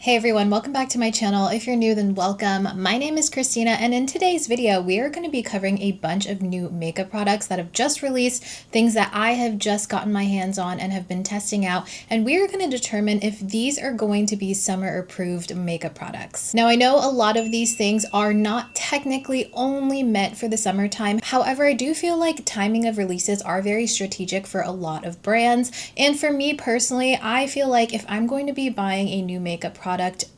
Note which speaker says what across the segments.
Speaker 1: Hey everyone, welcome back to my channel. If you're new, then welcome. My name is Christina, and in today's video, we are going to be covering a bunch of new makeup products that have just released, things that I have just gotten my hands on and have been testing out, and we are going to determine if these are going to be summer approved makeup products. Now, I know a lot of these things are not technically only meant for the summertime. However, I do feel like timing of releases are very strategic for a lot of brands, and for me personally, I feel like if I'm going to be buying a new makeup product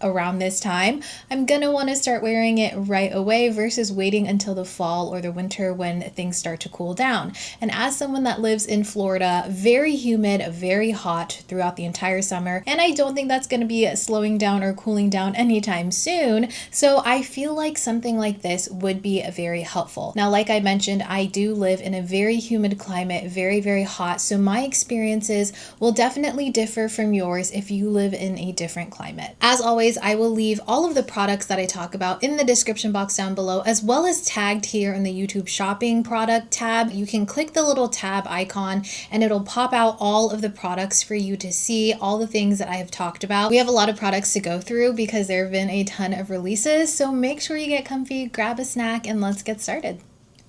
Speaker 1: around this time, I'm gonna want to start wearing it right away versus waiting until the fall or the winter when things start to cool down. And as someone that lives in Florida, very humid, very hot throughout the entire summer, and I don't think that's going to be slowing down or cooling down anytime soon, so I feel like something like this would be very helpful. Now, like I mentioned, I do live in a very humid climate, very hot, so my experiences will definitely differ from yours if you live in a different climate. As always, I will leave all of the products that I talk about in the description box down below, as well as tagged here in the YouTube shopping product tab. You can click the little tab icon and it'll pop out all of the products for you to see, all the things that I have talked about. We have a lot of products to go through because there have been a ton of releases, so make sure you get comfy, grab a snack, and let's get started.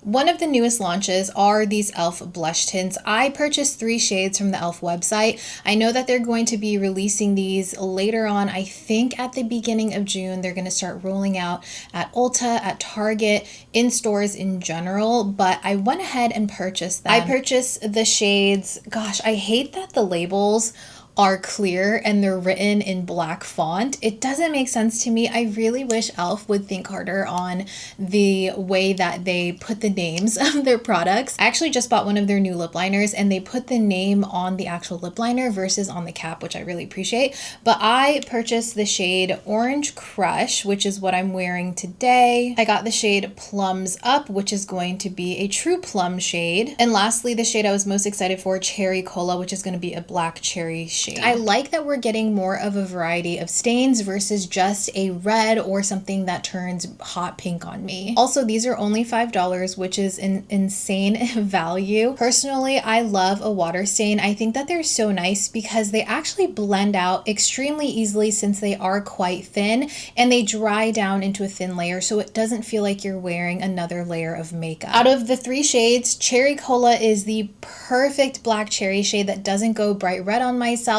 Speaker 1: One of the newest launches are these e.l.f. blush tints. I purchased 3 shades from the e.l.f. website. I know that they're going to be releasing these later on. I think at the beginning of June, they're going to start rolling out at Ulta, at Target, in stores in general, but I went ahead and purchased them. I purchased the shades. Gosh, I hate that the labels are clear and they're written in black font. It doesn't make sense to me. I really wish e.l.f. would think harder on the way that they put the names of their products. I actually just bought one of their new lip liners and they put the name on the actual lip liner versus on the cap, which I really appreciate. But I purchased the shade Orange Crush, which is what I'm wearing today. I got the shade Plums Up, which is going to be a true plum shade. And lastly, the shade I was most excited for, Cherry Cola, which is going to be a black cherry shade. I like that we're getting more of a variety of stains versus just a red or something that turns hot pink on me. Also, these are only $5, which is an insane value. Personally, I love a water stain. I think that they're so nice because they actually blend out extremely easily since they are quite thin, and they dry down into a thin layer so it doesn't feel like you're wearing another layer of makeup. Out of the 3 shades, Cherry Cola is the perfect black cherry shade that doesn't go bright red on myself.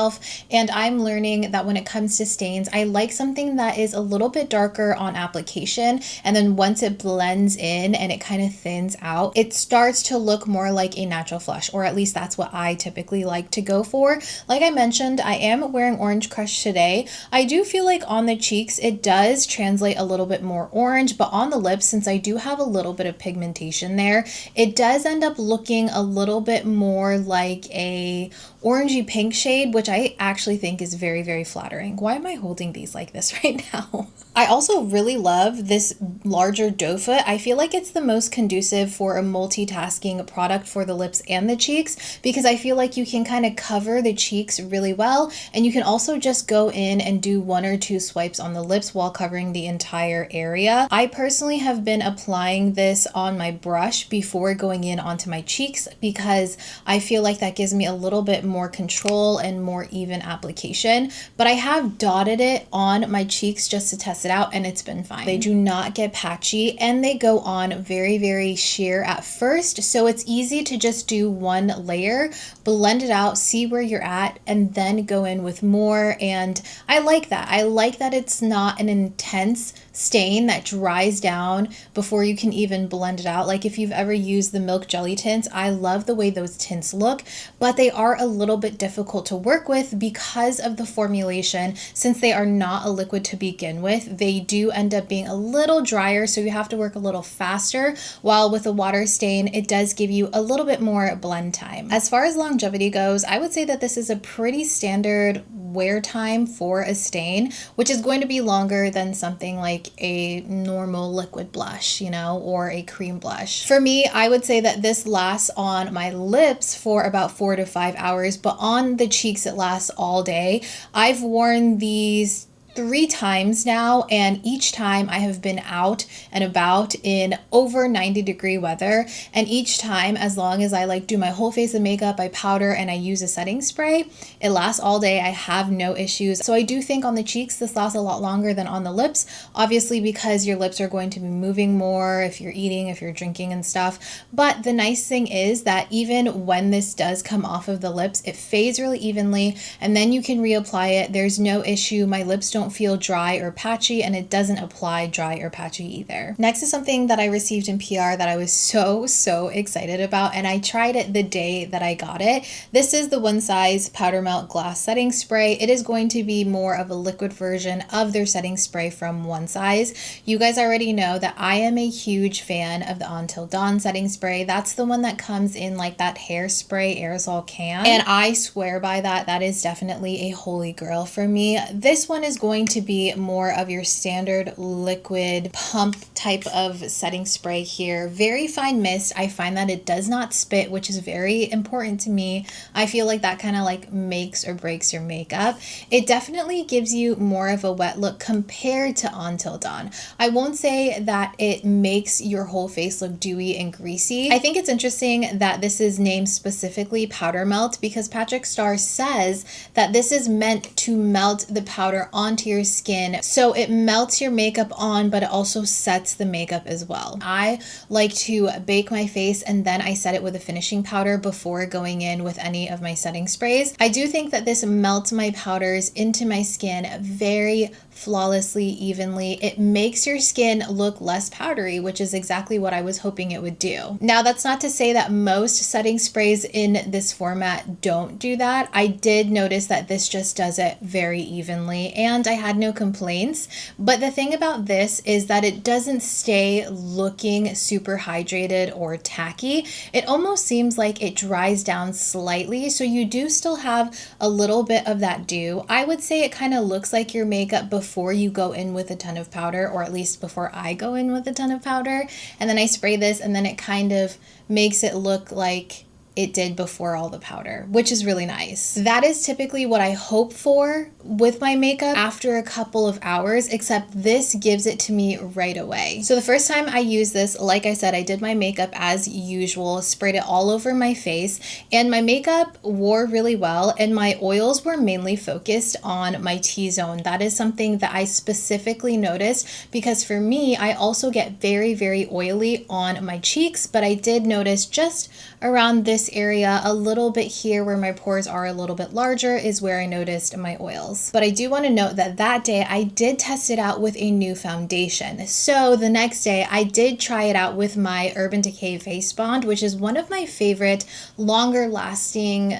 Speaker 1: And I'm learning that when it comes to stains, I like something that is a little bit darker on application, and then once it blends in and it kind of thins out, it starts to look more like a natural flush, or at least that's what I typically like to go for. Like I mentioned, I am wearing Orange Crush today. I do feel like on the cheeks it does translate a little bit more orange, but on the lips, since I do have a little bit of pigmentation there, it does end up looking a little bit more like a orangey pink shade, which I actually think is very flattering. Why am I holding these like this right now? I also really love this larger doe foot. I feel like it's the most conducive for a multitasking product for the lips and the cheeks, because I feel like you can kind of cover the cheeks really well, and you can also just go in and do 1 or 2 swipes on the lips while covering the entire area. I personally have been applying this on my brush before going in onto my cheeks because I feel like that gives me a little bit more control and more even application, but I have dotted it on my cheeks just to test it out, and it's been fine. They do not get patchy, and they go on very sheer at first, so it's easy to just do 1 layer, blend it out, see where you're at, and then go in with more. And I like that. I like that it's not an intense stain that dries down before you can even blend it out. Like if you've ever used the Milk Jelly tints, I love the way those tints look, but they are a little bit difficult to work with because of the formulation. Since they are not a liquid to begin with, they do end up being a little drier, so you have to work a little faster, while with a water stain, it does give you a little bit more blend time. As far as longevity goes, I would say that this is a pretty standard wear time for a stain, which is going to be longer than something like a normal liquid blush, you know, or a cream blush. For me, I would say that this lasts on my lips for about 4 to 5 hours, but on the cheeks it lasts all day. I've worn these 3 times now, and each time I have been out and about in over 90-degree weather, and each time, as long as I like do my whole face of makeup, I powder and I use a setting spray, it lasts all day. I have no issues. So I do think on the cheeks this lasts a lot longer than on the lips, obviously because your lips are going to be moving more if you're eating, if you're drinking and stuff. But the nice thing is that even when this does come off of the lips, it fades really evenly, and then you can reapply it. There's no issue. My lips don't feel dry or patchy, and it doesn't apply dry or patchy either. Next is something that I received in PR that I was so excited about, and I tried it the day that I got it. This is the One Size Powder Melt Glass Setting Spray. It is going to be more of a liquid version of their setting spray from One Size. You guys already know that I am a huge fan of the Until Dawn setting spray. That's the one that comes in like that hairspray aerosol can, and I swear by that. That is definitely a holy grail for me. This one is going to be more of your standard liquid pump type of setting spray here. Very fine mist. I find that it does not spit, which is very important to me. I feel like that kind of like makes or breaks your makeup. It definitely gives you more of a wet look compared to Until Dawn. I won't say that it makes your whole face look dewy and greasy. I think it's interesting that this is named specifically Powder Melt because Patrick Starr says that this is meant to melt the powder onto your skin. So it melts your makeup on, but it also sets the makeup as well. I like to bake my face and then I set it with a finishing powder before going in with any of my setting sprays. I do think that this melts my powders into my skin very flawlessly, evenly. It makes your skin look less powdery, which is exactly what I was hoping it would do. Now, that's not to say that most setting sprays in this format don't do that. I did notice that this just does it very evenly, and I had no complaints. But the thing about this is that it doesn't stay looking super hydrated or tacky. It almost seems like it dries down slightly, so you do still have a little bit of that dew. I would say it kind of looks like your makeup before you go in with a ton of powder, or at least before I go in with a ton of powder, and then I spray this and then it kind of makes it look like it did before all the powder, which is really nice. That is typically what I hope for with my makeup after a couple of hours, except this gives it to me right away. So the first time I used this, like I said, I did my makeup as usual, sprayed it all over my face, and my makeup wore really well, and my oils were mainly focused on my T-zone. That is something that I specifically noticed because for me, I also get very oily on my cheeks, but I did notice just around this area, a little bit here where my pores are a little bit larger is where I noticed my oils. But I do want to note that that day I did test it out with a new foundation. So the next day I did try it out with my Urban Decay Face Bond, which is one of my favorite longer lasting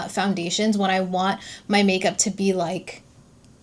Speaker 1: foundations when I want my makeup to be like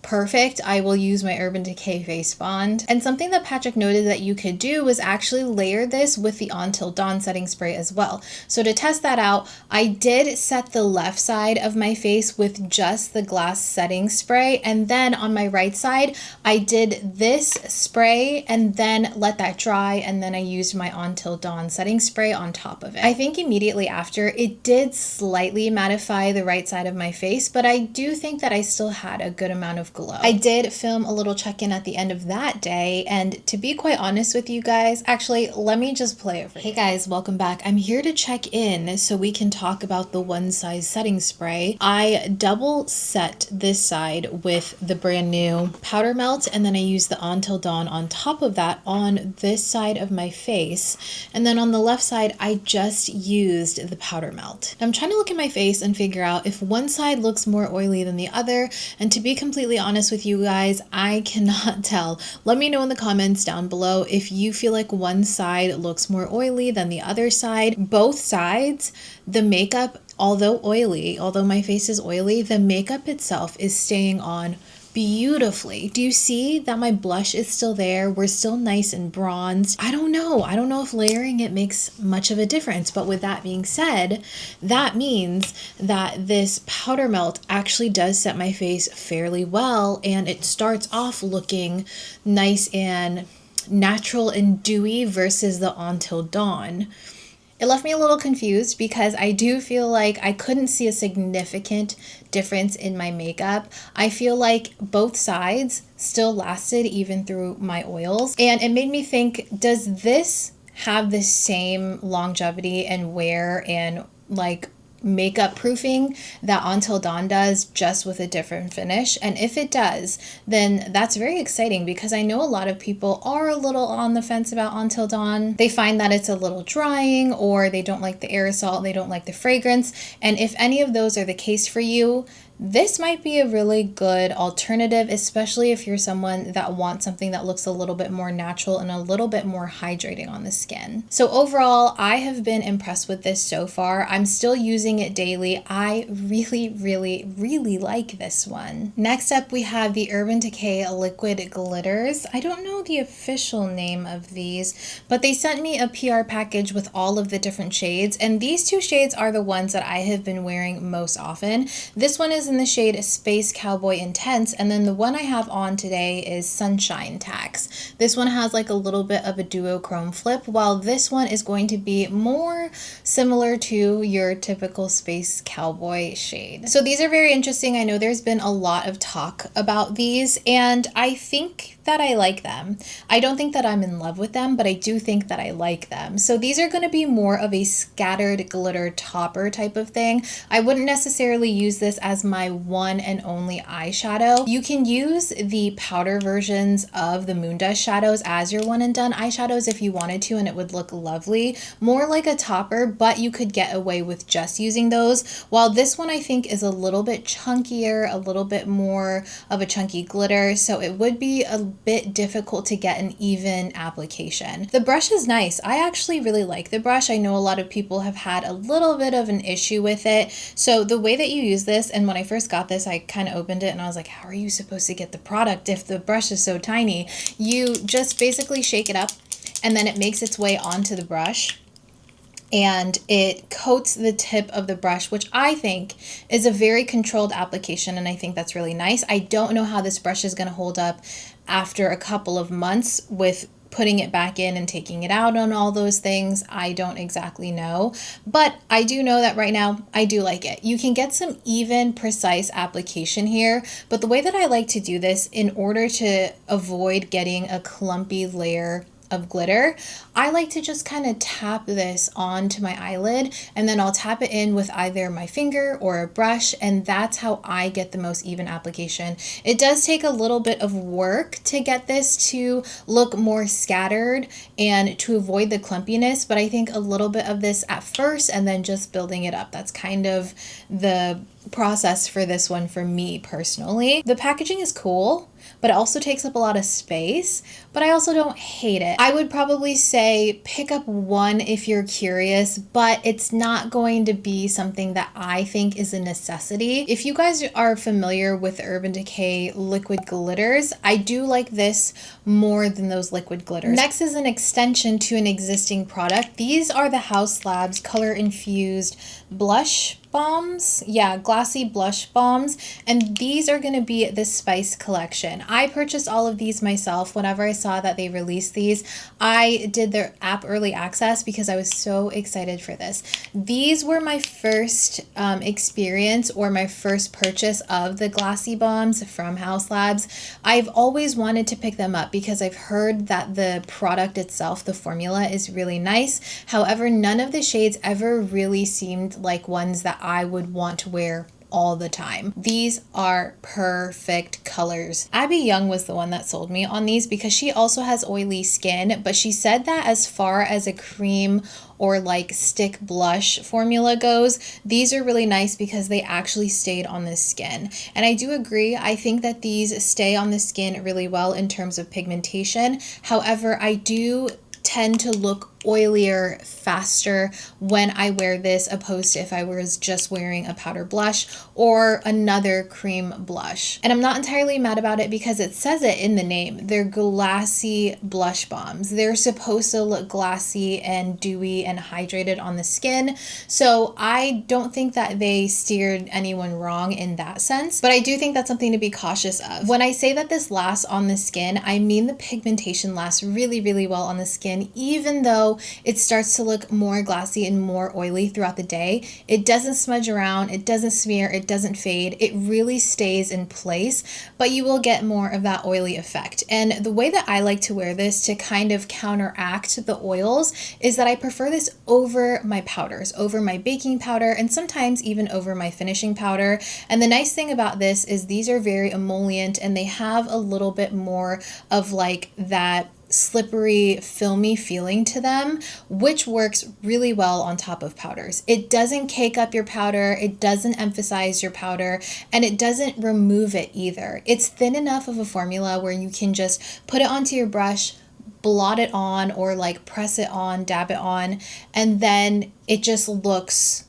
Speaker 1: perfect. I will use my Urban Decay Face Bond. And something that Patrick noted that you could do was actually layer this with the Until Dawn setting spray as well. So to test that out, I did set the left side of my face with just the glass setting spray, and then on my right side, I did this spray and then let that dry, and then I used my Until Dawn setting spray on top of it. I think immediately after, it did slightly mattify the right side of my face, but I do think that I still had a good amount of glow. I did film a little check-in at the end of that day, and to be quite honest with you guys, actually, let me just play it for you. Hey guys, welcome back. I'm here to check in so we can talk about the One Size setting spray. I double set this side with the brand new Powder Melt, and then I used the Until Dawn on top of that on this side of my face, and then on the left side, I just used the Powder Melt. I'm trying to look at my face and figure out if one side looks more oily than the other, and to be completely honest with you guys, I cannot tell. Let me know in the comments down below if you feel like one side looks more oily than the other side. Both sides, the makeup, although my face is oily, the makeup itself is staying on beautifully. Do you see that my blush is still there? We're still nice and bronzed. I don't know if layering it makes much of a difference, but with that being said, that means that this Powder Melt actually does set my face fairly well, and it starts off looking nice and natural and dewy versus the Until Dawn. It left me a little confused because I do feel like I couldn't see a significant difference in my makeup. I feel like both sides still lasted even through my oils. And it made me think, does this have the same longevity and wear and like makeup proofing that Until Dawn does, just with a different finish? And if it does, then that's very exciting because I know a lot of people are a little on the fence about Until Dawn. They find that it's a little drying, or they don't like the aerosol, they don't like the fragrance. And if any of those are the case for you, this might be a really good alternative, especially if you're someone that wants something that looks a little bit more natural and a little bit more hydrating on the skin. So overall, I have been impressed with this so far. I'm still using it daily. I really, really, really like this one. Next up, we have the Urban Decay Liquid Glitters. I don't know the official name of these, but they sent me a PR package with all of the different shades, and these two shades are the ones that I have been wearing most often. This one is in the shade Space Cowboy Intense, and then the one I have on today is Sunshine Tax. This one has like a little bit of a duochrome flip, while this one is going to be more similar to your typical Space Cowboy shade. So these are very interesting. I know there's been a lot of talk about these, and I think that I like them. I don't think that I'm in love with them, but I do think that I like them. So these are going to be more of a scattered glitter topper type of thing. I wouldn't necessarily use this as my one and only eyeshadow. You can use the powder versions of the Moon Dust shadows as your one and done eyeshadows if you wanted to, and it would look lovely. More like a topper, but you could get away with just using those. While this one I think is a little bit chunkier, a little bit more of a chunky glitter, so it would be a bit difficult to get an even application. The brush is nice. I actually really like the brush. I know a lot of people have had a little bit of an issue with it. So the way that you use this, and when I first got this, I kind of opened it and I was like, how are you supposed to get the product if the brush is so tiny? You just basically shake it up and then it makes its way onto the brush, and it coats the tip of the brush, which I think is a very controlled application, and I think that's really nice. I don't know how this brush is going to hold up after a couple of months with putting it back in and taking it out on all those things. I don't exactly know, but I do know that right now I do like it. You can get some even precise application here, but the way that I like to do this in order to avoid getting a clumpy layer of glitter, I like to just kind of tap this onto my eyelid, and then I'll tap it in with either my finger or a brush, and that's how I get the most even application. It does take a little bit of work to get this to look more scattered and to avoid the clumpiness, but I think a little bit of this at first and then just building it up. That's kind of the process for this one for me personally. The packaging is cool, but it also takes up a lot of space, but I also don't hate it. I would probably say pick up one if you're curious, but it's not going to be something that I think is a necessity. If you guys are familiar with Urban Decay liquid glitters, I do like this more than those liquid glitters. Next is an extension to an existing product. These are the Haus Labs color infused blush balms. Yeah, Glassy blush balms, and these are going to be the Spice collection. I purchased all of these myself. Whenever I saw that they released these, I did their app early access because I was so excited for this. These were my first experience or my first purchase of the Glassy bombs from Haus Labs. I've always wanted to pick them up because I've heard that the product itself, the formula, is really nice. However, none of the shades ever really seemed like ones that I would want to wear all the time. These are perfect colors. Abby Young was the one that sold me on these because she also has oily skin, but she said that as far as a cream or like stick blush formula goes, these are really nice because they actually stayed on the skin. And I do agree. I think that these stay on the skin really well in terms of pigmentation. However, I do tend to look oilier faster when I wear this opposed to if I was just wearing a powder blush or another cream blush. And I'm not entirely mad about it because it says it in the name. They're glassy blush bombs. They're supposed to look glassy and dewy and hydrated on the skin. So I don't think that they steered anyone wrong in that sense, but I do think that's something to be cautious of. When I say that this lasts on the skin, I mean the pigmentation lasts really, really well on the skin, even though go, it starts to look more glassy and more oily throughout the day. It doesn't smudge around, it doesn't smear, it doesn't fade. It really stays in place, but you will get more of that oily effect. And the way that I like to wear this to kind of counteract the oils is that I prefer this over my powders, over my baking powder, and sometimes even over my finishing powder. And the nice thing about this is these are very emollient and they have a little bit more of like that slippery, filmy feeling to them, which works really well on top of powders. It doesn't cake up your powder, it doesn't emphasize your powder, and it doesn't remove it either. It's thin enough of a formula where you can just put it onto your brush, blot it on, or like press it on, dab it on, and then it just looks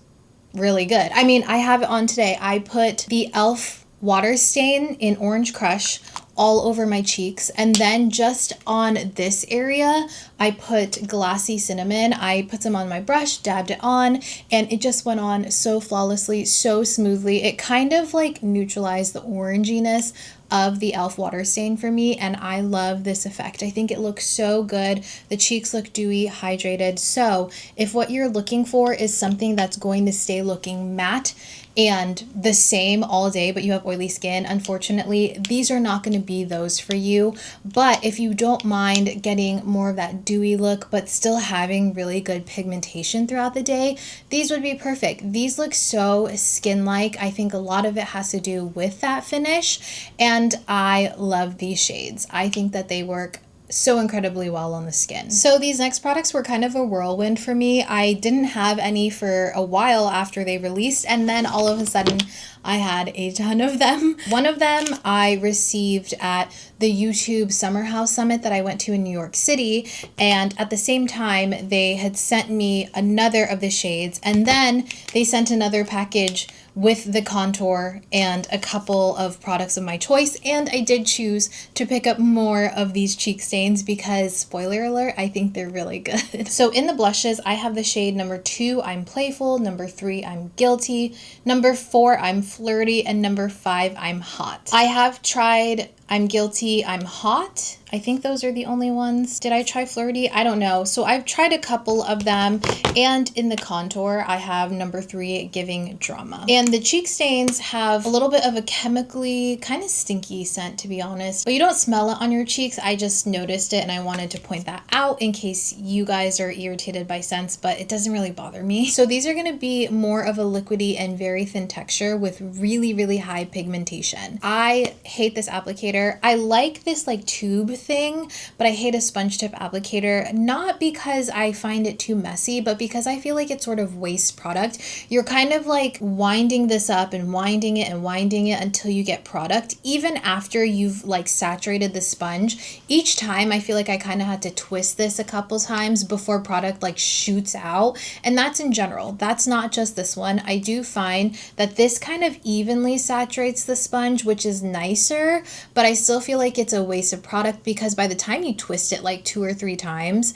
Speaker 1: really good. I mean, I have it on today. I put the e.l.f. water stain in Orange Crush all over my cheeks, and then just on this area I put Glassy Cinnamon. I put some on my brush, dabbed it on, and it just went on so flawlessly, so smoothly. It kind of like neutralized the oranginess of the e.l.f. water stain for me, and I love this effect. I think it looks so good. The cheeks look dewy, hydrated. So if what you're looking for is something that's going to stay looking matte and the same all day, but you have oily skin, unfortunately, these are not going to be those for you. But if you don't mind getting more of that dewy look, but still having really good pigmentation throughout the day, these would be perfect. These look so skin-like. I think a lot of it has to do with that finish, and I love these shades. I think that they work so incredibly well on the skin. So these next products were kind of a whirlwind for me. I didn't have any for a while after they released, and then all of a sudden I had a ton of them. One of them I received at the YouTube Summer House Summit that I went to in New York City, and at the same time they had sent me another of the shades, and then they sent another package with the contour and a couple of products of my choice, and I did choose to pick up more of these cheek stains because, spoiler alert, I think they're really good. So in the blushes, I have the shade number 2, I'm Playful, number 3, I'm Guilty, number 4, I'm Flirty, and number 5, I'm Hot. I have tried I'm Guilty, I'm Hot. I think those are the only ones. Did I try Flirty? I don't know. So I've tried a couple of them, and in the contour, I have number 3, Giving Drama. And the cheek stains have a little bit of a chemically kind of stinky scent, to be honest. But you don't smell it on your cheeks. I just noticed it and I wanted to point that out in case you guys are irritated by scents, but it doesn't really bother me. So these are going to be more of a liquidy and very thin texture with really, really high pigmentation. I hate this applicator. I like this like tube thing, but I hate a sponge tip applicator, not because I find it too messy, but because I feel like it's sort of waste product. You're kind of like winding this up and winding it until you get product, even after you've like saturated the sponge. Each time I feel like I kind of had to twist this a couple times before product like shoots out, and that's in general. That's not just this one. I do find that this kind of evenly saturates the sponge, which is nicer, but I still feel like it's a waste of product because by the time you twist it like 2 or 3 times,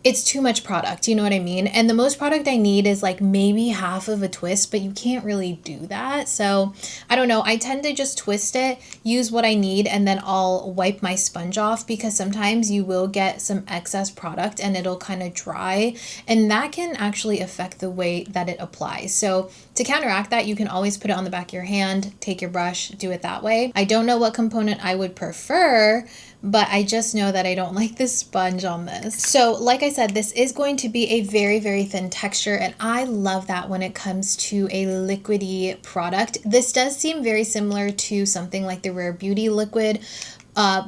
Speaker 1: it's too much product, you know what I mean? And the most product I need is like maybe half of a twist, but you can't really do that. So I don't know, I tend to just twist it, use what I need, and then I'll wipe my sponge off because sometimes you will get some excess product and it'll kind of dry, and that can actually affect the way that it applies. So to counteract that, you can always put it on the back of your hand, take your brush, do it that way. I don't know what component I would prefer, but I just know that I don't like this sponge on this. So like I said, this is going to be a very, very thin texture, and I love that when it comes to a liquidy product. This does seem very similar to something like the Rare Beauty liquid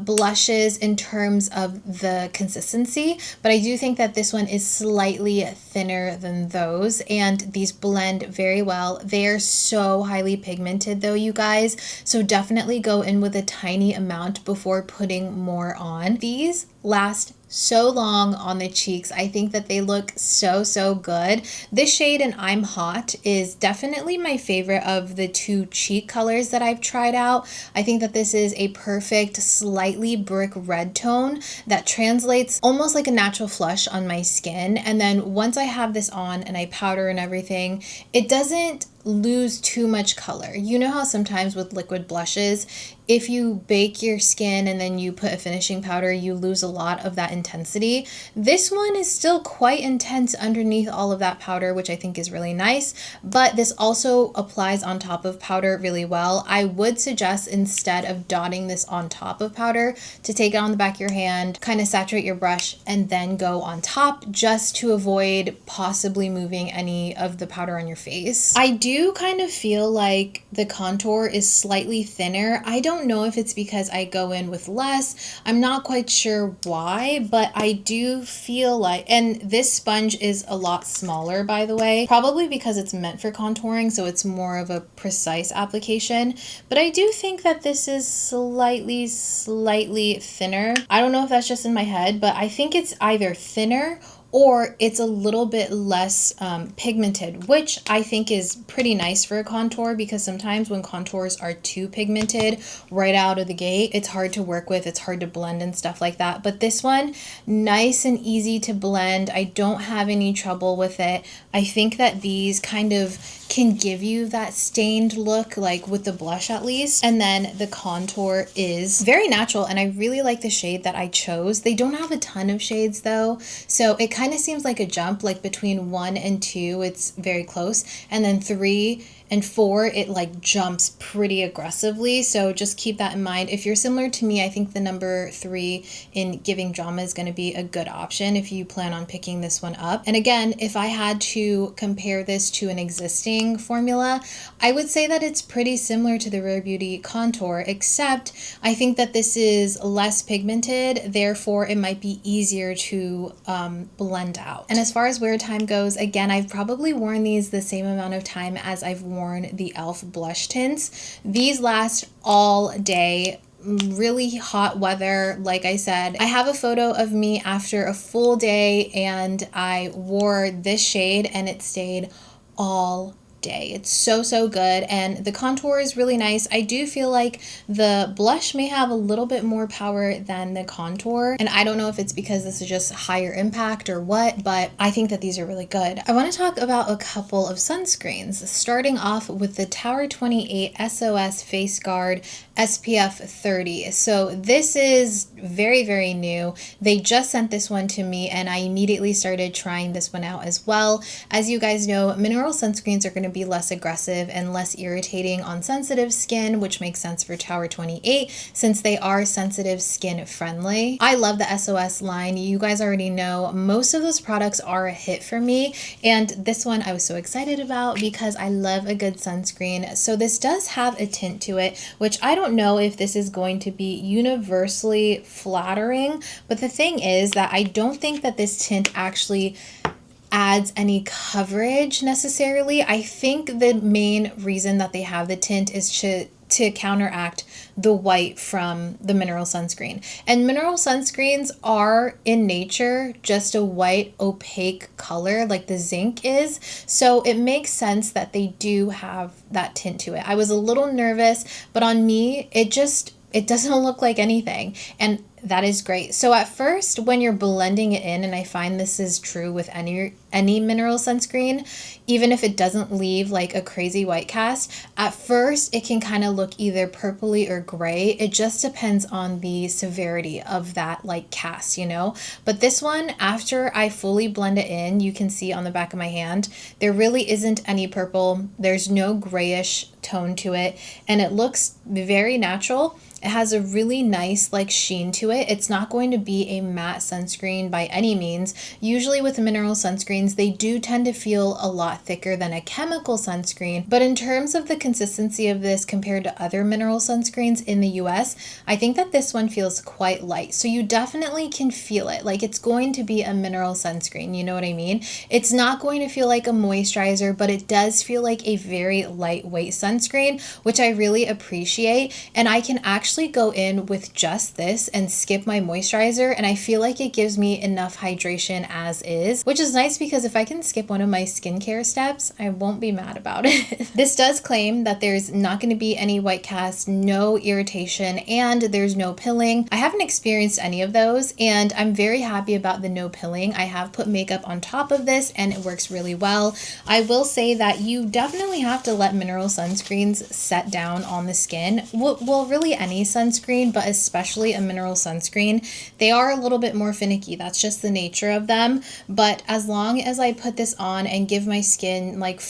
Speaker 1: blushes in terms of the consistency, but I do think that this one is slightly thinner than those, and these blend very well. They are so highly pigmented though, you guys, so definitely go in with a tiny amount before putting more on. These last so long on the cheeks. I think that they look so, so good. This shade in I'm Hot is definitely my favorite of the 2 cheek colors that I've tried out. I think that this is a perfect slightly brick red tone that translates almost like a natural flush on my skin. And then once I have this on and I powder and everything, it doesn't lose too much color. You know how sometimes with liquid blushes, if you bake your skin and then you put a finishing powder, you lose a lot of that intensity. This one is still quite intense underneath all of that powder, which I think is really nice, but this also applies on top of powder really well. I would suggest, instead of dotting this on top of powder, to take it on the back of your hand, kind of saturate your brush, and then go on top, just to avoid possibly moving any of the powder on your face. I do kind of feel like the contour is slightly thinner. I don't know if it's because I go in with less. I'm not quite sure why, but I do feel like, and this sponge is a lot smaller, by the way, probably because it's meant for contouring, so it's more of a precise application, but I do think that this is slightly thinner. I don't know if that's just in my head, but I think it's either thinner or it's a little bit less pigmented, which I think is pretty nice for a contour, because sometimes when contours are too pigmented right out of the gate, it's hard to work with, it's hard to blend and stuff like that. But this one, nice and easy to blend. I don't have any trouble with it. I think that these kind of can give you that stained look, like with the blush at least. And then the contour is very natural, and I really like the shade that I chose. They don't have a ton of shades though, so it kind of seems like a jump, like between 1 and 2 it's very close, and then 3 and 4 it like jumps pretty aggressively. So just keep that in mind. If you're similar to me, I think the number 3 in Giving Drama is going to be a good option if you plan on picking this one up. And again, if I had to compare this to an existing formula, I would say that it's pretty similar to the Rare Beauty contour, except I think that this is less pigmented, therefore it might be easier to blend out. And as far as wear time goes, again, I've probably worn these the same amount of time as I've worn the e.l.f. blush tints. These last all day. Really hot weather, like I said. I have a photo of me after a full day and I wore this shade and it stayed all day. It's so good, and the contour is really nice. I do feel like the blush may have a little bit more power than the contour, and I don't know if it's because this is just higher impact or what, but I think that these are really good. I want to talk about a couple of sunscreens, starting off with the Tower 28 SOS FaceGuard SPF 30. So this is very new. They just sent this one to me and I immediately started trying this one out as well. As you guys know, mineral sunscreens are going to be less aggressive and less irritating on sensitive skin, which makes sense for Tower 28 since they are sensitive skin friendly. I love the SOS line. You guys already know most of those products are a hit for me, and this one I was so excited about because I love a good sunscreen. So this does have a tint to it, which I don't know if this is going to be universally flattering, but the thing is that I don't think that this tint actually adds any coverage necessarily. I think the main reason that they have the tint is to counteract the white from the mineral sunscreen. And mineral sunscreens are in nature just a white opaque color like the zinc is. So it makes sense that they do have that tint to it. I was a little nervous, but on me, it doesn't look like anything. And that is great. So at first, when you're blending it in, and I find this is true with any mineral sunscreen, even if it doesn't leave like a crazy white cast, at first it can kind of look either purpley or gray. It just depends on the severity of that like cast, you know? But this one, after I fully blend it in, you can see on the back of my hand, there really isn't any purple. There's no grayish tone to it, and it looks very natural. It has a really nice like sheen to it. It's not going to be a matte sunscreen by any means. Usually with mineral sunscreens, they do tend to feel a lot thicker than a chemical sunscreen. But in terms of the consistency of this compared to other mineral sunscreens in the US, I think that this one feels quite light. So you definitely can feel it. Like it's going to be a mineral sunscreen, you know what I mean? It's not going to feel like a moisturizer, but it does feel like a very lightweight sunscreen, which I really appreciate. And I can actually actually go in with just this and skip my moisturizer, and I feel like it gives me enough hydration as is, which is nice because if I can skip one of my skincare steps, I won't be mad about it. This does claim that there's not going to be any white cast, no irritation, and there's no pilling. I haven't experienced any of those, and I'm very happy about the no pilling. I have put makeup on top of this and it works really well. I will say that you definitely have to let mineral sunscreens set down on the skin. Well, really any sunscreen, but especially a mineral sunscreen. They are a little bit more finicky. That's just the nature of them. But as long as I put this on and give my skin like,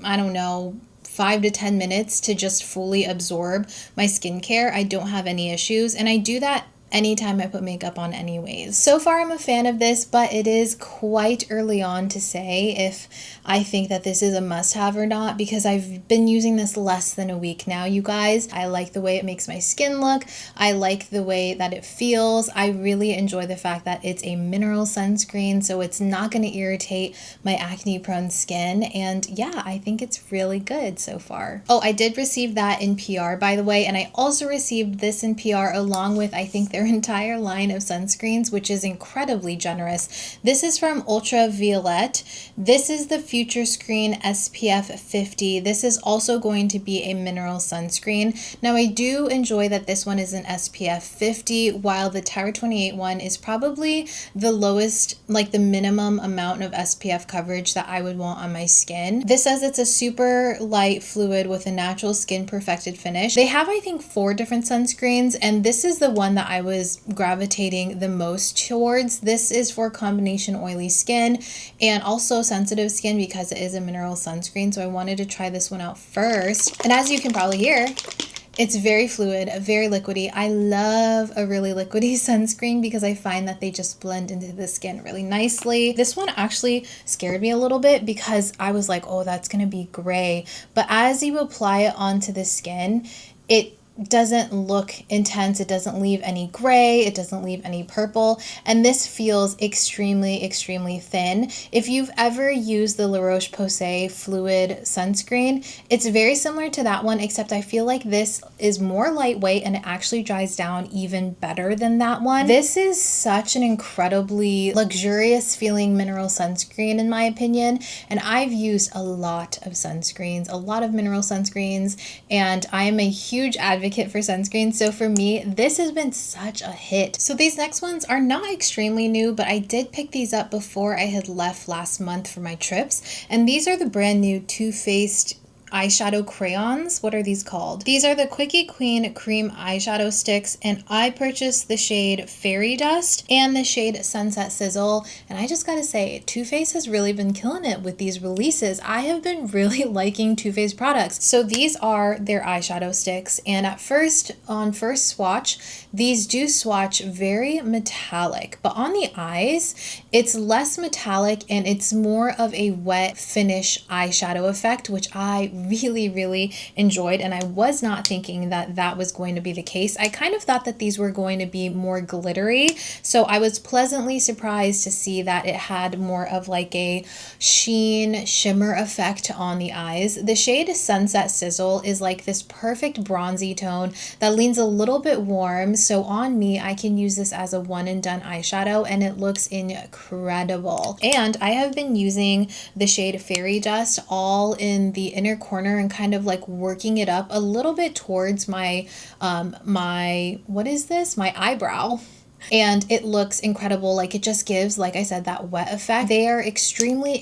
Speaker 1: I don't know, 5 to 10 minutes to just fully absorb my skincare, I don't have any issues. And I do that anytime I put makeup on anyways. So far I'm a fan of this, but it is quite early on to say if I think that this is a must-have or not, because I've been using this less than a week now, you guys. I like the way it makes my skin look. I like the way that it feels. I really enjoy the fact that it's a mineral sunscreen, so it's not going to irritate my acne-prone skin. And yeah, I think it's really good so far. Oh, I did receive that in PR, by the way, and I also received this in PR along with, I think, their entire line of sunscreens, which is incredibly generous. This is from Ultra Violette. This is the Future Screen SPF 50. This is also going to be a mineral sunscreen. Now, I do enjoy that this one is an SPF 50, while the Tower 28 one is probably the lowest, like the minimum amount of SPF coverage that I would want on my skin. This says it's a super light fluid with a natural skin perfected finish. They have, I think, 4 different sunscreens, and this is the one that I was gravitating the most towards. This is for combination oily skin and also sensitive skin because it is a mineral sunscreen, so I wanted to try this one out first. And as you can probably hear, it's very fluid, very liquidy. I love a really liquidy sunscreen because I find that they just blend into the skin really nicely. This one actually scared me a little bit because I was like, oh, that's gonna be gray. But as you apply it onto the skin, it doesn't look intense. It doesn't leave any gray. It doesn't leave any purple. And this feels extremely, extremely thin. If you've ever used the La Roche-Posay fluid sunscreen, it's very similar to that one, except I feel like this is more lightweight and it actually dries down even better than that one. This is such an incredibly luxurious feeling mineral sunscreen in my opinion. And I've used a lot of sunscreens, a lot of mineral sunscreens, and I am a huge advocate for sunscreen, so for me this has been such a hit. So these next ones are not extremely new, but I did pick these up before I had left last month for my trips, and these are the brand new Too Faced eyeshadow crayons. What are these called? These are the Quickie Queen cream eyeshadow sticks, and I purchased the shade Fairy Dust and the shade Sunset Sizzle, and I just gotta say, Too Faced has really been killing it with these releases. I have been really liking Too Faced products. So these are their eyeshadow sticks, and at first, on first swatch, these do swatch very metallic, but on the eyes, it's less metallic and it's more of a wet finish eyeshadow effect, which I really enjoyed, and I was not thinking that that was going to be the case. I kind of thought that these were going to be more glittery, so I was pleasantly surprised to see that it had more of like a sheen shimmer effect on the eyes. The shade Sunset Sizzle is like this perfect bronzy tone that leans a little bit warm, so on me I can use this as a one and done eyeshadow and it looks incredible. And I have been using the shade Fairy Dust all in the inner corner and kind of like working it up a little bit towards my what is this? My eyebrow. And it looks incredible. Like it just gives, like I said, that wet effect. They are extremely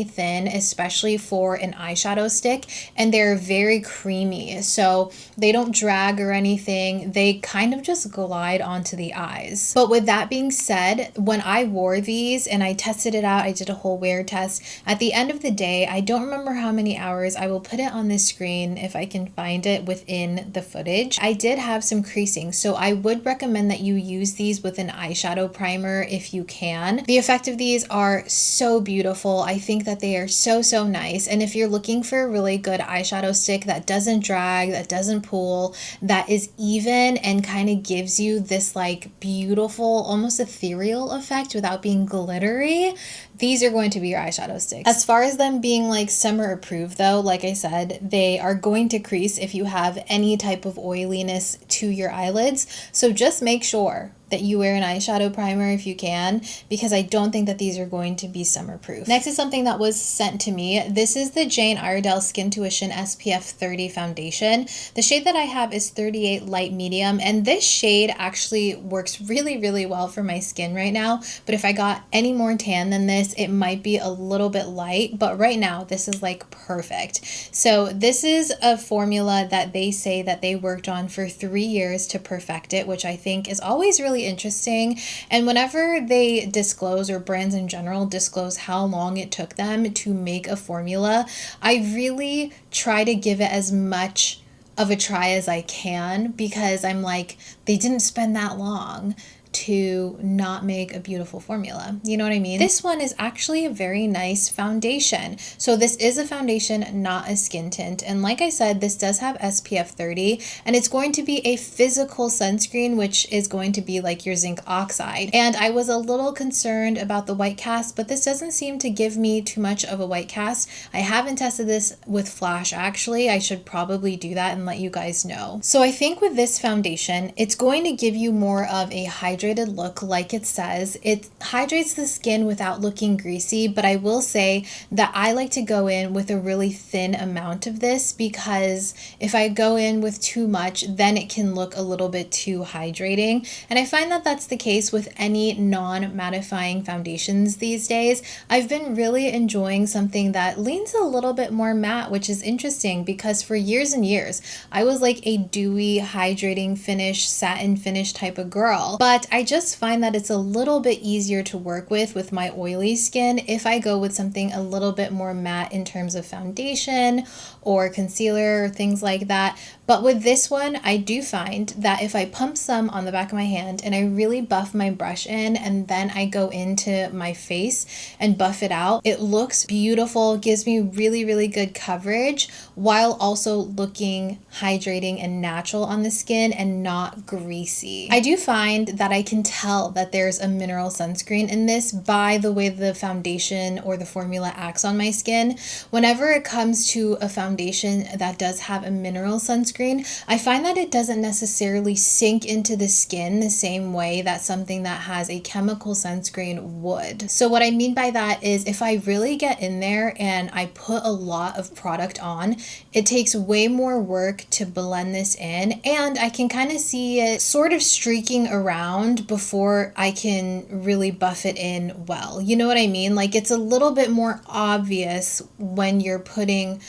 Speaker 1: thin, especially for an eyeshadow stick, and they're very creamy, so they don't drag or anything. They kind of just glide onto the eyes. But with that being said, when I wore these and I tested it out, I did a whole wear test. At the end of the day, I don't remember how many hours. I will put it on the screen if I can find it within the footage. I did have some creasing, so I would recommend that you use these these with an eyeshadow primer if you can. The effect of these are so beautiful. I think that they are so, so nice. And if you're looking for a really good eyeshadow stick that doesn't drag, that doesn't pull, that is even and kind of gives you this like beautiful, almost ethereal effect without being glittery, these are going to be your eyeshadow sticks. As far as them being like summer approved though, like I said, they are going to crease if you have any type of oiliness to your eyelids. So just make sure that you wear an eyeshadow primer if you can, because I don't think that these are going to be summer proof. Next is something that was sent to me. This is the Jane Iredale Skintuition SPF 30 foundation. The shade that I have is 38 light medium, and this shade actually works really, really well for my skin right now. But if I got any more tan than this, it might be a little bit light, but right now this is like perfect. So this is a formula that they say that they worked on for 3 years to perfect it, which I think is always really interesting. And whenever they disclose, or brands in general disclose how long it took them to make a formula, I really try to give it as much of a try as I can, because I'm like, they didn't spend that long to not make a beautiful formula. You know what I mean? This one is actually a very nice foundation. So this is a foundation, not a skin tint. And like I said, this does have SPF 30, and it's going to be a physical sunscreen, which is going to be like your zinc oxide. And I was a little concerned about the white cast, but this doesn't seem to give me too much of a white cast. I haven't tested this with Flash actually. I should probably do that and let you guys know. So I think with this foundation, it's going to give you more of a hydrated look, like it says. It hydrates the skin without looking greasy, but I will say that I like to go in with a really thin amount of this, because if I go in with too much, then it can look a little bit too hydrating. And I find that that's the case with any non-mattifying foundations these days. I've been really enjoying something that leans a little bit more matte, which is interesting, because for years and years, I was like a dewy, hydrating finish, satin finish type of girl. But I just find that it's a little bit easier to work with my oily skin if I go with something a little bit more matte in terms of foundation or concealer or things like that. But with this one, I do find that if I pump some on the back of my hand and I really buff my brush in, and then I go into my face and buff it out, it looks beautiful, gives me really, really good coverage while also looking hydrating and natural on the skin and not greasy. I do find that I can tell that there's a mineral sunscreen in this by the way the foundation or the formula acts on my skin. Whenever it comes to a foundation that does have a mineral sunscreen, I find that it doesn't necessarily sink into the skin the same way that something that has a chemical sunscreen would. So what I mean by that is, if I really get in there and I put a lot of product on, it takes way more work to blend this in, and I can kind of see it sort of streaking around before I can really buff it in well. You know what I mean? Like, it's a little bit more obvious when you're putting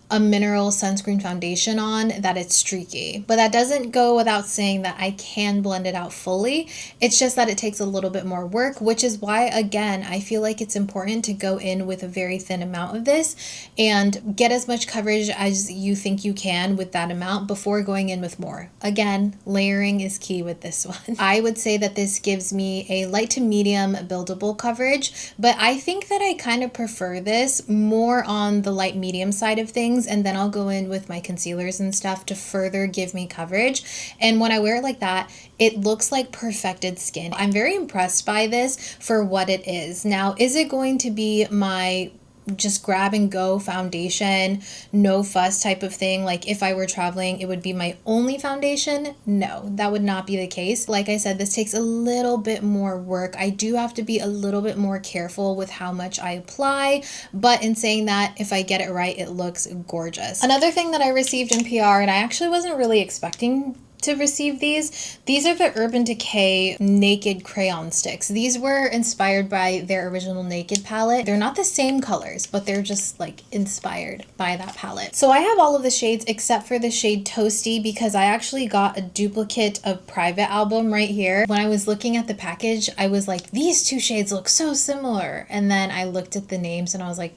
Speaker 1: a mineral sunscreen foundation on that it's streaky. But that doesn't go without saying that I can blend it out fully. It's just that it takes a little bit more work, which is why, again, I feel like it's important to go in with a very thin amount of this and get as much coverage as you think you can with that amount before going in with more. Again, layering is key with this one. I would say that this gives me a light to medium buildable coverage, but I think that I kind of prefer this more on the light medium side of things, and then I'll go in with my concealers and stuff to further give me coverage. And when I wear it like that, it looks like perfected skin. I'm very impressed by this for what it is. Now, is it going to be my just grab and go foundation, no fuss type of thing? Like, if I were traveling, it would be my only foundation? No, that would not be the case. Like I said, this takes a little bit more work. I do have to be a little bit more careful with how much I apply, but in saying that, if I get it right, it looks gorgeous. Another thing that I received in PR, and I actually wasn't really expecting to receive these are the Urban Decay Naked Crayon Sticks. These were inspired by their original Naked palette. They're not the same colors, but they're just like inspired by that palette. So I have all of the shades except for the shade Toasty, because I actually got a duplicate of Private Album right here. When I was looking at the package, I was like, these two shades look so similar. And then I looked at the names and I was like,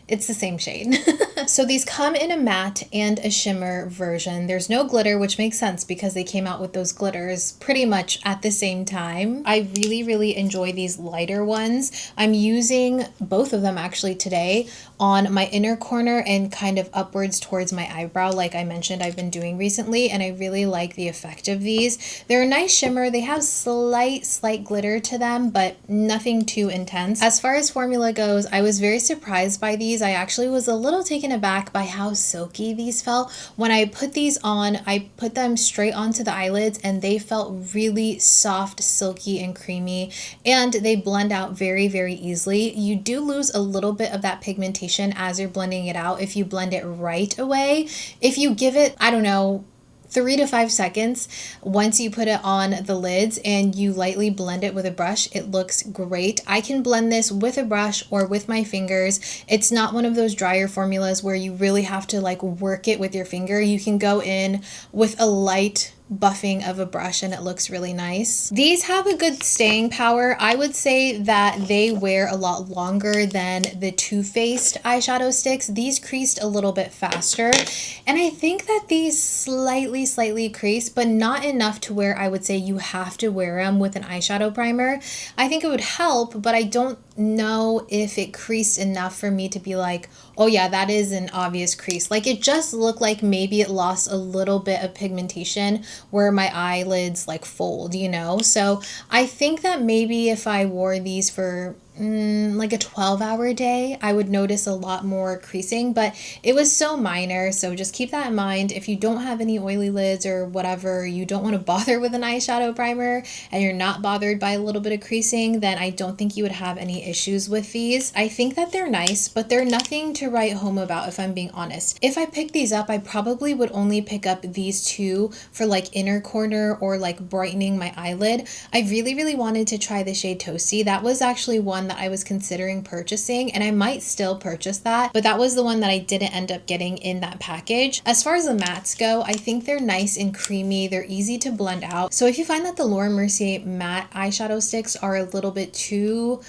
Speaker 1: it's the same shade. So these come in a matte and a shimmer version. There's no glitter, which makes sense because they came out with those glitters pretty much at the same time. I really, really enjoy these lighter ones. I'm using both of them actually today on my inner corner and kind of upwards towards my eyebrow, like I mentioned I've been doing recently, and I really like the effect of these. They're a nice shimmer. They have slight glitter to them, but nothing too intense. As far as formula goes, I was very surprised by these. I actually was a little taken aback by how silky these felt. When I put these on, I put them straight onto the eyelids and they felt really soft, silky, and creamy, and they blend out very, very easily. You do lose a little bit of that pigmentation as you're blending it out if you blend it right away. If you give it, I don't know, 3 to 5 seconds once you put it on the lids and you lightly blend it with a brush, it looks great. I can blend this with a brush or with my fingers. It's not one of those drier formulas where you really have to like work it with your finger. You can go in with a light buffing of a brush and it looks really nice. These have a good staying power. I would say that they wear a lot longer than the Too Faced eyeshadow sticks. These creased a little bit faster, and I think that these slightly crease, but not enough to where I would say you have to wear them with an eyeshadow primer. I think it would help, but I don't know if it creased enough for me to be like, oh yeah, that is an obvious crease. Like it just looked like maybe it lost a little bit of pigmentation where my eyelids like fold, you know? So I think that maybe if I wore these for like a 12-hour day, I would notice a lot more creasing, but it was so minor. So just keep that in mind. If you don't have any oily lids or whatever, you don't want to bother with an eyeshadow primer and you're not bothered by a little bit of creasing, then I don't think you would have any issues with these. I think that they're nice, but they're nothing to write home about if I'm being honest. If I picked these up, I probably would only pick up these two for like inner corner or like brightening my eyelid. I really wanted to try the shade Toasty. That was actually one that I was considering purchasing, and I might still purchase that, but that was the one that I didn't end up getting in that package. As far as the mattes go, I think they're nice and creamy. They're easy to blend out. So if you find that the Laura Mercier matte eyeshadow sticks are a little bit too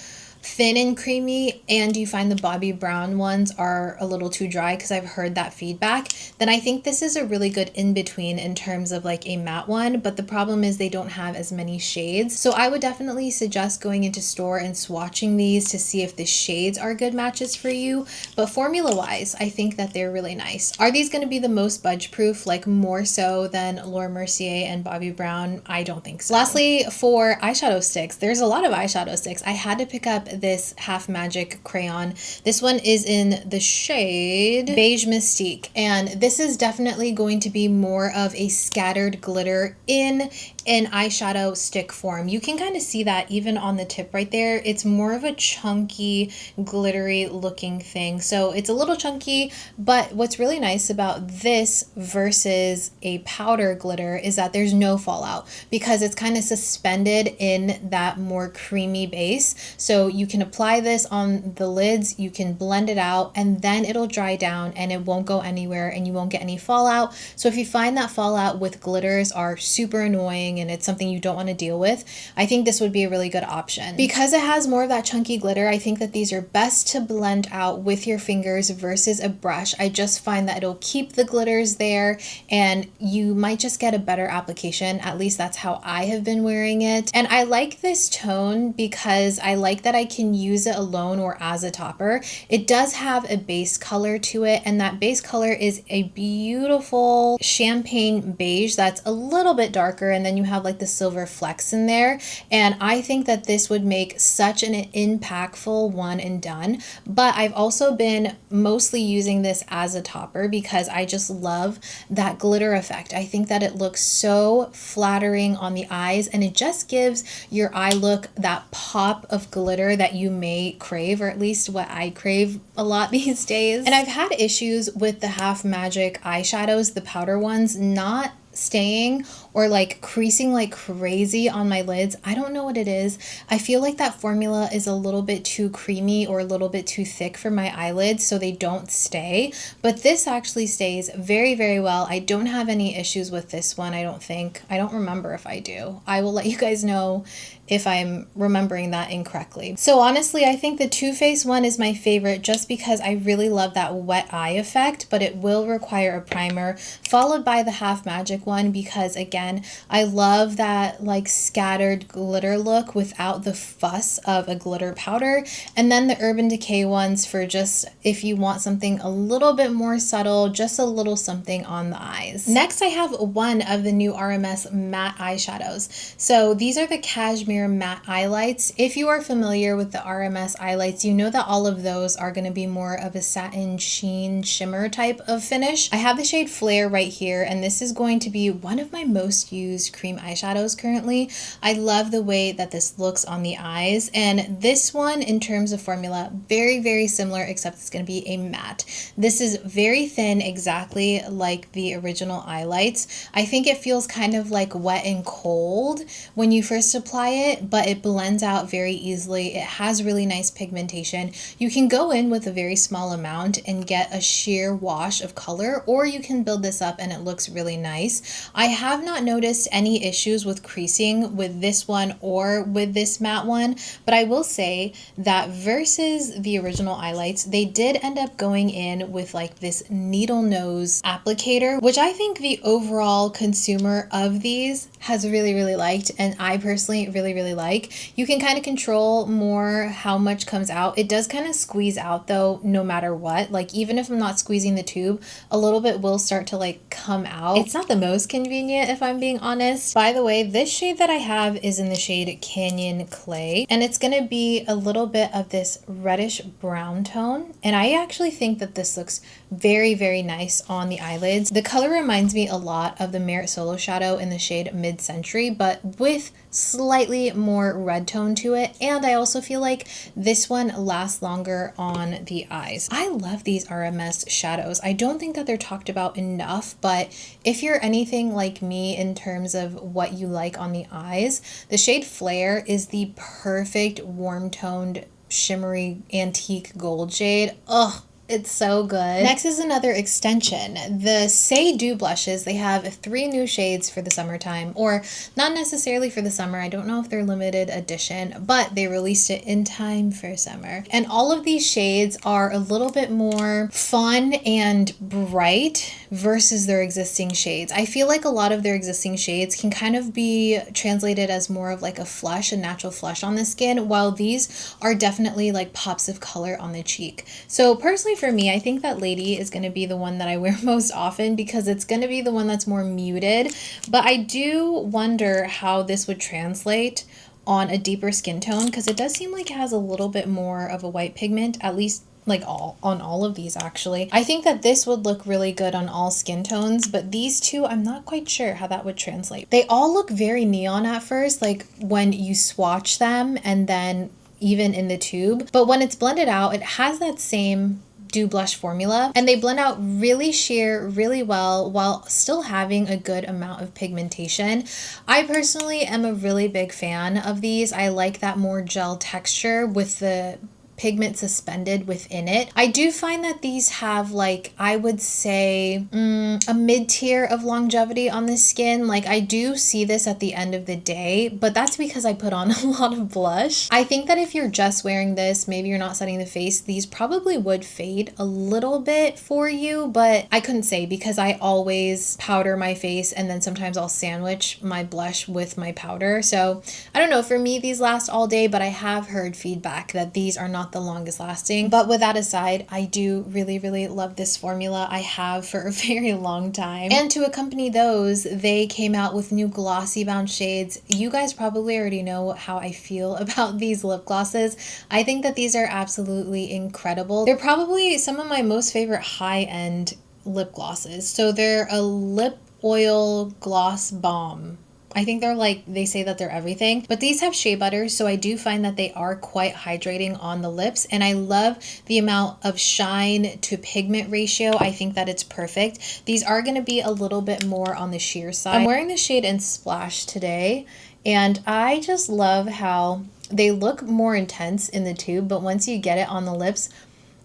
Speaker 1: thin and creamy, and you find the Bobbi Brown ones are a little too dry, because I've heard that feedback, then I think this is a really good in-between in terms of like a matte one, but the problem is they don't have as many shades. So I would definitely suggest going into store and swatching these to see if the shades are good matches for you. But formula wise, I think that they're really nice. Are these going to be the most budge proof, like more so than Laura Mercier and Bobbi Brown? I don't think so. Lastly, for eyeshadow sticks, there's a lot of eyeshadow sticks. I had to pick up this Half Magic crayon. This one is in the shade Beige Mystique, and this is definitely going to be more of a scattered glitter in an eyeshadow stick form. You can kind of see that even on the tip right there. It's more of a chunky, glittery looking thing. So it's a little chunky, but what's really nice about this versus a powder glitter is that there's no fallout because it's kind of suspended in that more creamy base. So you can apply this on the lids, you can blend it out, and then it'll dry down and it won't go anywhere and you won't get any fallout. So if you find that fallout with glitters are super annoying and it's something you don't want to deal with, I think this would be a really good option. Because it has more of that chunky glitter, I think that these are best to blend out with your fingers versus a brush. I just find that it'll keep the glitters there and you might just get a better application. At least that's how I have been wearing it. And I like this tone because I like that I can use it alone or as a topper. It does have a base color to it, and that base color is a beautiful champagne beige that's a little bit darker, and then you have like the silver flecks in there. And I think that this would make such an impactful one and done. But I've also been mostly using this as a topper because I just love that glitter effect. I think that it looks so flattering on the eyes, and it just gives your eye look that pop of glitter that you may crave, or at least what I crave a lot these days. And I've had issues with the Half Magic eyeshadows, the powder ones, not staying or like creasing like crazy on my lids. I don't know what it is. I feel like that formula is a little bit too creamy or a little bit too thick for my eyelids, so they don't stay. But this actually stays very, very well. I don't have any issues with this one, I don't think. I don't remember if I do. I will let you guys know if I'm remembering that incorrectly. So honestly, I think the Too Faced one is my favorite just because I really love that wet eye effect, but it will require a primer, followed by the Half Magic one because again, I love that like scattered glitter look without the fuss of a glitter powder. And then the Urban Decay ones for just if you want something a little bit more subtle, just a little something on the eyes. Next, I have one of the new RMS matte eyeshadows. So these are the Cashmere matte Eyelights. If you are familiar with the RMS Eyelights, you know that all of those are going to be more of a satin sheen shimmer type of finish. I have the shade Phlur right here, and this is going to be one of my most used cream eyeshadows currently. I love the way that this looks on the eyes, and this one in terms of formula, very, very similar, except it's going to be a matte. This is very thin, exactly like the original Eyelights. I think it feels kind of like wet and cold when you first apply it, but it blends out very easily. It has really nice pigmentation. You can go in with a very small amount and get a sheer wash of color, or you can build this up and it looks really nice. I have not noticed any issues with creasing with this one or with this matte one, but I will say that versus the original Eyelights, they did end up going in with like this needle nose applicator, which I think the overall consumer of these has really, really liked, and I personally really like. You can kind of control more how much comes out. It does kind of squeeze out though, no matter what. Like even if I'm not squeezing the tube, a little bit will start to like come out. It's not the most convenient if I'm being honest. By the way, this shade that I have is in the shade Canyon Clay, and it's gonna be a little bit of this reddish brown tone, and I actually think that this looks very, very nice on the eyelids. The color reminds me a lot of the Merit Solo Shadow in the shade Mid-Century, but with slightly more red tone to it, and I also feel like this one lasts longer on the eyes. I love these RMS shadows. I don't think that they're talked about enough, but if you're anything like me in terms of what you like on the eyes, the shade Phlur is the perfect warm toned shimmery antique gold shade. Ugh, it's so good. Next is another extension. The Saie Dew Blushes, they have 3 new shades for the summertime, or not necessarily for the summer. I don't know if they're limited edition, but they released it in time for summer. And all of these shades are a little bit more fun and bright versus their existing shades. I feel like a lot of their existing shades can kind of be translated as more of like a flush, a natural flush on the skin, while these are definitely like pops of color on the cheek. So personally for me, I think that Lady is going to be the one that I wear most often because it's going to be the one that's more muted, but I do wonder how this would translate on a deeper skin tone because it does seem like it has a little bit more of a white pigment, at least like on all of these actually. I think that this would look really good on all skin tones, but these two, I'm not quite sure how that would translate. They all look very neon at first, like when you swatch them and then even in the tube, but when it's blended out, it has that same Dew Blush formula, and they blend out really sheer, really well, while still having a good amount of pigmentation. I personally am a really big fan of these. I like that more gel texture with the pigment suspended within it. I do find that these have like, I would say a mid-tier of longevity on the skin. Like I do see this at the end of the day, but that's because I put on a lot of blush. I think that if you're just wearing this, maybe you're not setting the face, these probably would fade a little bit for you, but I couldn't say because I always powder my face and then sometimes I'll sandwich my blush with my powder. So I don't know, for me these last all day, but I have heard feedback that these are not the longest lasting. But with that aside, I do really love this formula. I have for a very long time. And to accompany those, they came out with new Glossybounce shades. You guys probably already know how I feel about these lip glosses. I think that these are absolutely incredible. They're probably some of my most favorite high-end lip glosses. So they're a lip oil gloss balm I think they're like, they say that they're everything, but these have shea butter, so I do find that they are quite hydrating on the lips, and I love the amount of shine to pigment ratio. I think that it's perfect. These are going to be a little bit more on the sheer side. I'm wearing the shade in Splash today, and I just love how they look more intense in the tube, but once you get it on the lips,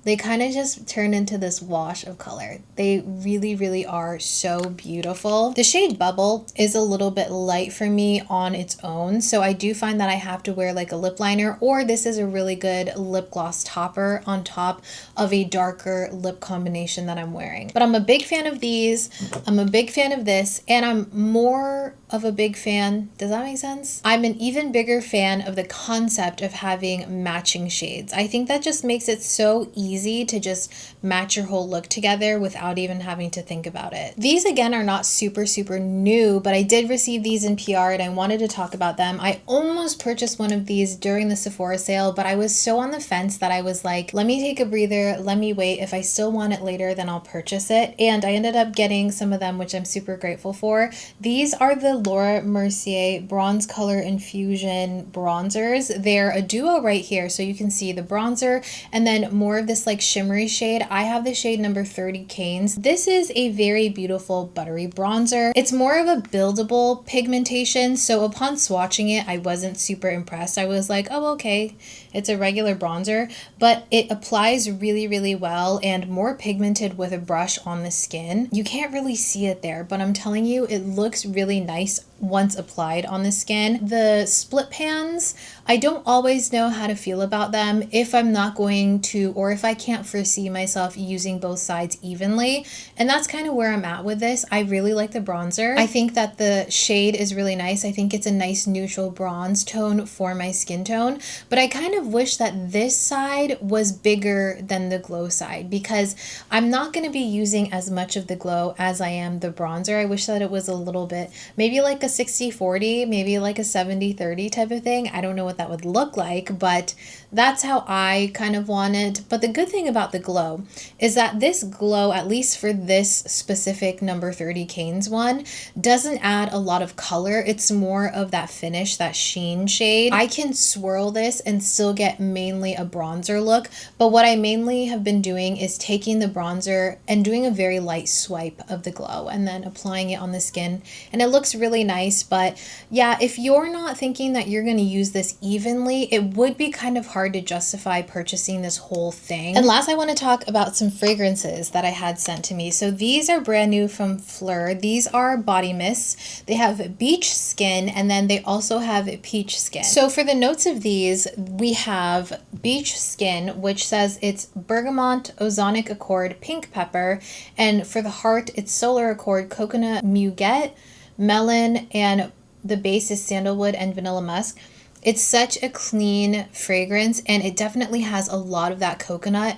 Speaker 1: they kind of just turn into this wash of color. They really, really are so beautiful. The shade Bubble is a little bit light for me on its own, so I do find that I have to wear like a lip liner, or this is a really good lip gloss topper on top of a darker lip combination that I'm wearing. But I'm a big fan of these, I'm a big fan of this, and I'm more of a big fan, does that make sense? I'm an even bigger fan of the concept of having matching shades. I think that just makes it so easy to just match your whole look together without even having to think about it. These again are not super new, but I did receive these in PR and I wanted to talk about them. I almost purchased one of these during the Sephora sale, but I was so on the fence that I was like, let me take a breather, let me wait. If I still want it later, then I'll purchase it. And I ended up getting some of them, which I'm super grateful for. These are the Laura Mercier Bronze Color Infusion bronzers. They're a duo right here, so you can see the bronzer and then more of this like shimmery shade. I have the shade number 30 Canes. This is a very beautiful buttery bronzer. It's more of a buildable pigmentation, so upon swatching it, I wasn't super impressed. I was like, oh, okay, it's a regular bronzer, but it applies really, really well and more pigmented with a brush on the skin. You can't really see it there, but I'm telling you, it looks really nice once applied on the skin. The split pans, I don't always know how to feel about them if I'm not going to, or if I can't foresee myself using both sides evenly. And that's kind of where I'm at with this. I really like the bronzer. I think that the shade is really nice. I think it's a nice neutral bronze tone for my skin tone, but I kind of wish that this side was bigger than the glow side because I'm not going to be using as much of the glow as I am the bronzer. I wish that it was a little bit, maybe like a 60-40, maybe like a 70-30 type of thing. I don't know what that would look like, but that's how I kind of want it. But the good thing about the glow is that this glow, at least for this specific number 30 Canes one, doesn't add a lot of color. It's more of that finish, that sheen shade. I can swirl this and still get mainly a bronzer look, but what I mainly have been doing is taking the bronzer and doing a very light swipe of the glow and then applying it on the skin, and it looks really nice. But yeah, if you're not thinking that you're going to use this evenly, it would be kind of hard to justify purchasing this whole thing. And last, I want to talk about some fragrances that I had sent to me. So these are brand new from Phlur. These are body mists. They have beach skin and then they also have peach skin. So for the notes of these, we have beach skin, which says it's bergamot, ozonic accord, pink pepper, and for the heart, it's solar accord, coconut muguet, melon, and the base is sandalwood and vanilla musk. It's such a clean fragrance and it definitely has a lot of that coconut.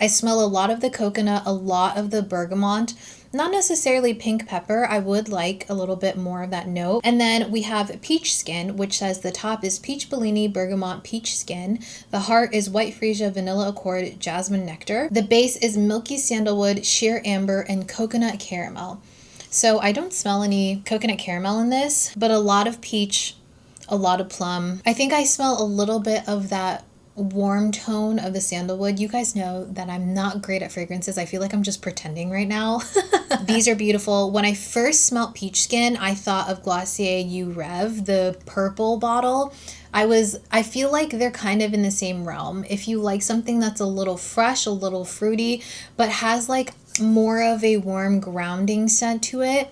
Speaker 1: I smell a lot of the coconut, a lot of the bergamot, not necessarily pink pepper. I would like a little bit more of that note. And then we have peach skin, which says the top is peach bellini, bergamot, peach skin. The heart is white freesia, vanilla accord, jasmine nectar. The base is milky sandalwood, sheer amber, and coconut caramel. So I don't smell any coconut caramel in this, but a lot of peach, a lot of plum. I think I smell a little bit of that warm tone of the sandalwood. You guys know that I'm not great at fragrances. I feel like I'm just pretending right now. These are beautiful. When I first smelled peach skin, I thought of Glossier You Rev, the purple bottle. I feel like they're kind of in the same realm. If you like something that's a little fresh, a little fruity, but has like more of a warm grounding scent to it,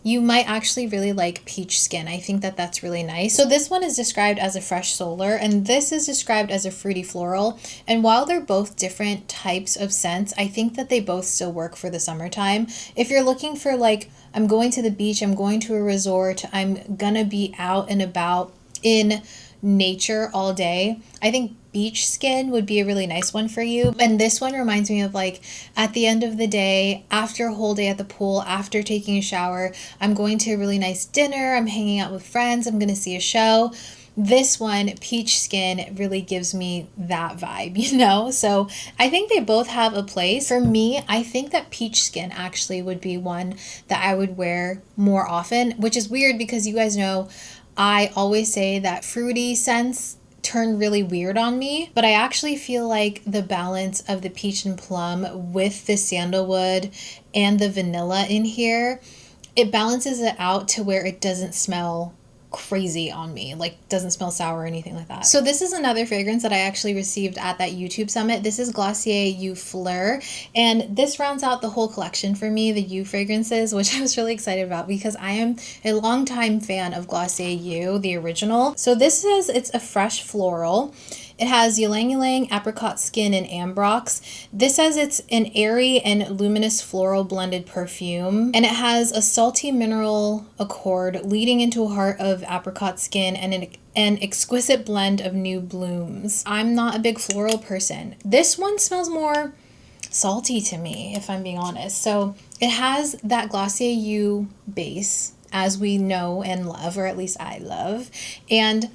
Speaker 1: you might actually really like peach skin. I think that that's really nice. So this one is described as a fresh solar and this is described as a fruity floral. And while they're both different types of scents, I think that they both still work for the summertime. If you're looking for like, I'm going to the beach, I'm going to a resort, I'm gonna be out and about in nature all day, I think beach skin would be a really nice one for you. And this one reminds me of like at the end of the day, after a whole day at the pool, after taking a shower, I'm going to a really nice dinner, I'm hanging out with friends, I'm going to see a show. this one, Peach Skin, really gives me that vibe, you know? So I think they both have a place. For me, I think that Peach Skin actually would be one that I would wear more often, which is weird because you guys know I always say that fruity scents turn really weird on me, but I actually feel like the balance of the peach and plum with the sandalwood and the vanilla in here, it balances it out to where it doesn't smell crazy on me, like doesn't smell sour or anything like that. So this is another fragrance that I actually received at that YouTube summit. This is Glossier You Fleur, and this rounds out the whole collection for me, the You fragrances, which I was really excited about because I am a longtime fan of Glossier You, the original. So this says it's a fresh floral. It has ylang ylang, apricot skin, and ambrox. This says it's an airy and luminous floral blended perfume. And it has a salty mineral accord leading into a heart of apricot skin and an exquisite blend of new blooms. I'm not a big floral person. This one smells more salty to me, if I'm being honest. So it has that Glossier You base, as we know and love, or at least I love. And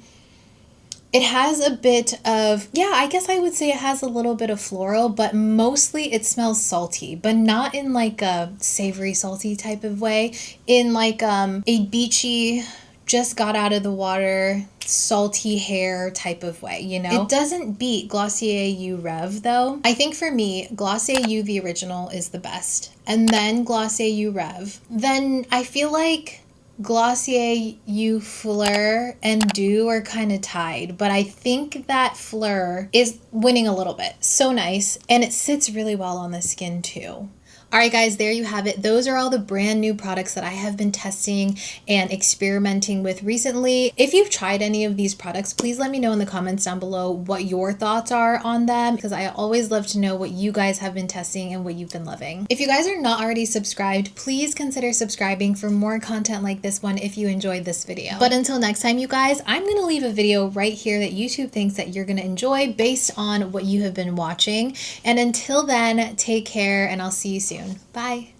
Speaker 1: it has a bit of, yeah, I guess I would say it has a little bit of floral, but mostly it smells salty, but not in like a savory salty type of way, in like a beachy, just got out of the water, salty hair type of way, you know? It doesn't beat Glossier You Rev though. I think for me, Glossier You the original is the best, and then Glossier You Rev. Then I feel like Glossier You Fleur and Dew are kind of tied, but I think that Phlur is winning a little bit. So nice, and it sits really well on the skin too. All right, guys, there you have it. Those are all the brand new products that I have been testing and experimenting with recently. If you've tried any of these products, please let me know in the comments down below what your thoughts are on them, because I always love to know what you guys have been testing and what you've been loving. If you guys are not already subscribed, please consider subscribing for more content like this one if you enjoyed this video. But until next time, you guys, I'm going to leave a video right here that YouTube thinks that you're going to enjoy based on what you have been watching. And until then, take care and I'll see you soon. Bye.